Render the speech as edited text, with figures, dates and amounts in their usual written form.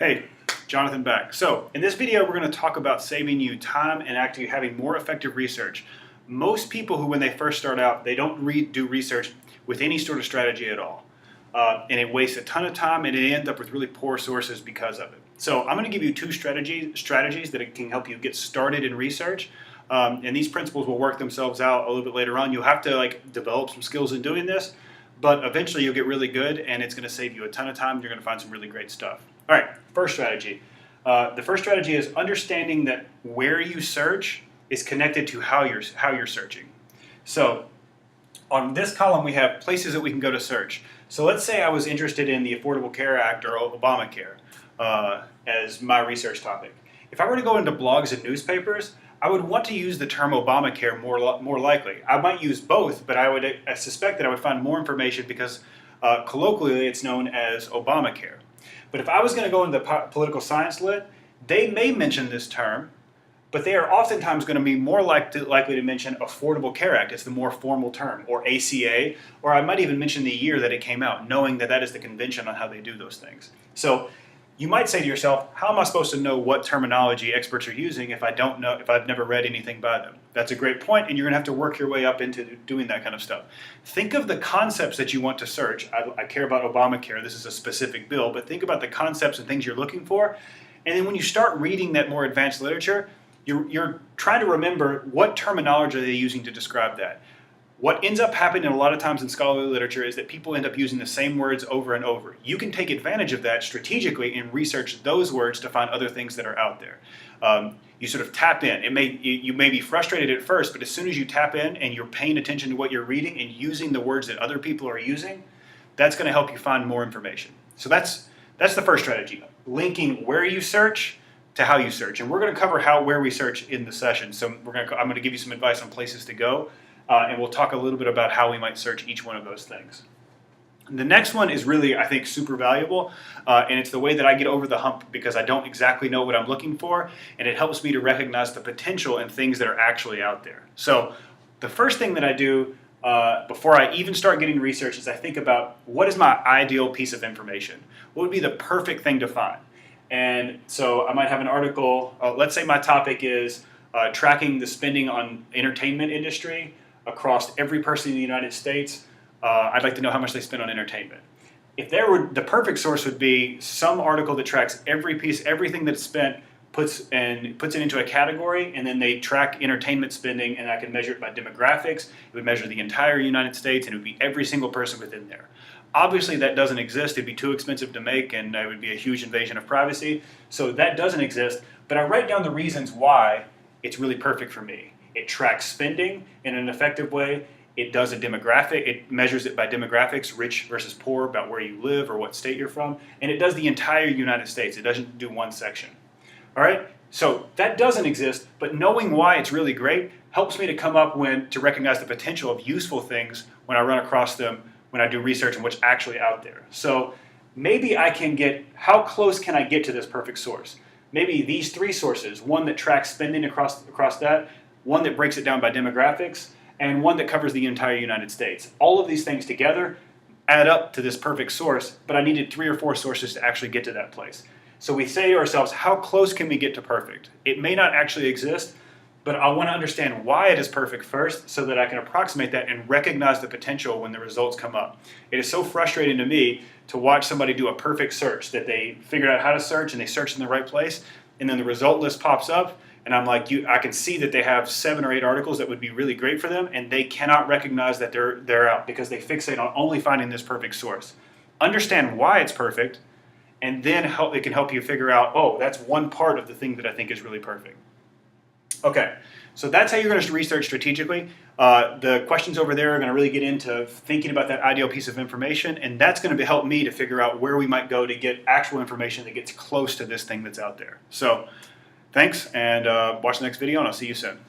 Hey, Jonathan back. So in this video, we're going to talk about saving you time and actually having more effective research. Most people who, when they first start out, they don't do research with any sort of strategy at all. And it wastes a ton of time and it ends up with really poor sources because of it. So I'm going to give you two strategies that can help you get started in research. And these principles will work themselves out a little bit later on. You'll have to develop some skills in doing this, but eventually you'll get really good and it's going to save you a ton of time. You're going to find some really great stuff. All right, first strategy. The first strategy is understanding that where you search is connected to how you're searching. So on this column we have places that we can go to search. So let's say I was interested in the Affordable Care Act or Obamacare as my research topic. If I were to go into blogs and newspapers, I would want to use the term Obamacare more likely. I might use both, but I suspect that I would find more information because colloquially it's known as Obamacare. But if I was going to go into political science lit, they may mention this term, but they are oftentimes going to be more likely to mention Affordable Care Act. It's the more formal term, or ACA, or I might even mention the year that it came out, knowing that that is the convention on how they do those things. So you might say to yourself, how am I supposed to know what terminology experts are using if I've never read anything by them? That's a great point, and you're going to have to work your way up into doing that kind of stuff. Think of the concepts that you want to search. I care about Obamacare. This is a specific bill, but think about the concepts and things you're looking for. And then when you start reading that more advanced literature, you're trying to remember what terminology are they using to describe that. What ends up happening a lot of times in scholarly literature is that people end up using the same words over and over. You can take advantage of that strategically and research those words to find other things that are out there. You sort of tap in. You may be frustrated at first, but as soon as you tap in and you're paying attention to what you're reading and using the words that other people are using, that's going to help you find more information. So that's the first strategy, linking where you search to how you search. And we're going to cover where we search in the session. So I'm going to give you some advice on places to go. And we'll talk a little bit about how we might search each one of those things. The next one is really, I think, super valuable, and it's the way that I get over the hump because I don't exactly know what I'm looking for, and it helps me to recognize the potential in things that are actually out there. So the first thing that I do before I even start getting research is I think about what is my ideal piece of information? What would be the perfect thing to find? And so I might have an article, let's say my topic is tracking the spending on entertainment industry across every person in the United States. I'd like to know how much they spend on entertainment. If the perfect source would be some article that tracks everything that's spent, puts it into a category, and then they track entertainment spending, and I can measure it by demographics. It would measure the entire United States, and it would be every single person within there. Obviously, that doesn't exist. It'd be too expensive to make, and it would be a huge invasion of privacy. So that doesn't exist, but I write down the reasons why it's really perfect for me. It tracks spending in an effective way. It does a demographic. It measures it by demographics, rich versus poor, about where you live or what state you're from. And it does the entire United States. It doesn't do one section. All right? So that doesn't exist, but knowing why it's really great helps me to come up to recognize the potential of useful things when I run across them, when I do research and what's actually out there. So maybe how close can I get to this perfect source? Maybe these three sources, one that tracks spending across that, one that breaks it down by demographics, and one that covers the entire United States. All of these things together add up to this perfect source, but I needed 3 or 4 sources to actually get to that place. So we say to ourselves, how close can we get to perfect? It may not actually exist, but I want to understand why it is perfect first so that I can approximate that and recognize the potential when the results come up. It is so frustrating to me to watch somebody do a perfect search, that they figured out how to search and they search in the right place, and then the result list pops up, and I'm like, I can see that they have 7 or 8 articles that would be really great for them, and they cannot recognize that they're out because they fixate on only finding this perfect source. Understand why it's perfect, and then it can help you figure out, oh, that's one part of the thing that I think is really perfect. Okay, so that's how you're going to research strategically. The questions over there are going to really get into thinking about that ideal piece of information, and that's going to help me to figure out where we might go to get actual information that gets close to this thing that's out there. So thanks, and watch the next video, and I'll see you soon.